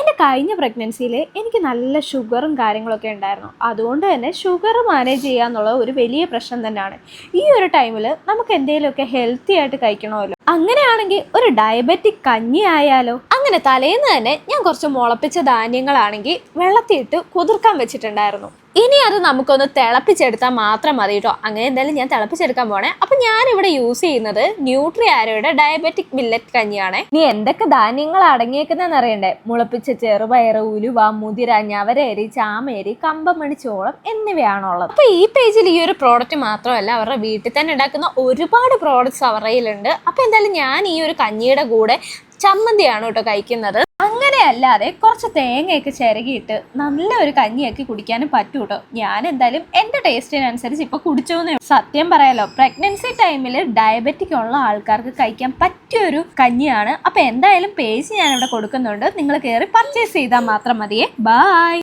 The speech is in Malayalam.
എൻ്റെ കഴിഞ്ഞ പ്രഗ്നൻസിയിൽ എനിക്ക് നല്ല ഷുഗറും കാര്യങ്ങളൊക്കെ ഉണ്ടായിരുന്നു. അതുകൊണ്ട് തന്നെ ഷുഗർ മാനേജ് ചെയ്യുക എന്നുള്ളത് ഒരു വലിയ പ്രശ്നം തന്നെയാണ്. ഈ ഒരു ടൈമിൽ നമുക്ക് എന്തെങ്കിലുമൊക്കെ ഹെൽത്തി ആയിട്ട് കഴിക്കണമല്ലോ. അങ്ങനെയാണെങ്കിൽ ഒരു ഡയബറ്റിക് കഞ്ഞി ആയാലോ. അങ്ങനെ തലേന്ന് തന്നെ ഞാൻ കുറച്ച് മുളപ്പിച്ച ധാന്യങ്ങളാണെങ്കിൽ വെള്ളത്തിയിട്ട് കുതിർക്കാൻ വെച്ചിട്ടുണ്ടായിരുന്നു. ഇനി അത് നമുക്കൊന്ന് തിളപ്പിച്ചെടുത്താൽ മാത്രം മതി കേട്ടോ. അങ്ങനെ എന്തായാലും ഞാൻ തിളപ്പിച്ചെടുക്കാൻ പോണേ. അപ്പം ഞാനിവിടെ യൂസ് ചെയ്യുന്നത് ന്യൂട്രി ആരോയുടെ ഡയബറ്റിക് മില്ലറ്റ് കഞ്ഞിയാണ്. ഇനി എന്തൊക്കെ ധാന്യങ്ങൾ അടങ്ങിയേക്കുന്നതെന്ന് അറിയണ്ടേ? മുളപ്പിച്ച ചെറുപയർ, ഉലുവ, മുതിര, ഞവരേരി, ചാമേരി, കമ്പമണി, ചോളം എന്നിവയാണുള്ളത്. അപ്പോൾ ഈ പേജിൽ ഈ ഒരു പ്രോഡക്റ്റ് മാത്രമല്ല, അവരുടെ വീട്ടിൽ തന്നെ ഉണ്ടാക്കുന്ന ഒരുപാട് പ്രോഡക്റ്റ്സ് അവരുടെ കയ്യിലുണ്ട്. അപ്പോൾ എന്തായാലും ഞാൻ ഈ ഒരു കഞ്ഞിയുടെ കൂടെ ചമ്മന്തിയാണ് കേട്ടോ കഴിക്കുന്നത്. അങ്ങനെ അല്ലാതെ കുറച്ച് തേങ്ങയൊക്കെ ചിരകിയിട്ട് നല്ലൊരു കഞ്ഞിയാക്കി കുടിക്കാനും പറ്റും കേട്ടോ. ഞാൻ എന്തായാലും എൻ്റെ ടേസ്റ്റിനനുസരിച്ച് ഇപ്പോൾ കുടിച്ചോന്നേ. സത്യം പറയാലോ, പ്രഗ്നൻസി ടൈമിൽ ഡയബറ്റിക് ഉള്ള ആൾക്കാർക്ക് കഴിക്കാൻ പറ്റിയൊരു കഞ്ഞിയാണ്. അപ്പോൾ എന്തായാലും പേജ് ഞാനിവിടെ കൊടുക്കുന്നുണ്ട്. നിങ്ങൾ കയറി പർച്ചേസ് ചെയ്താൽ മാത്രം മതിയേ. ബൈ.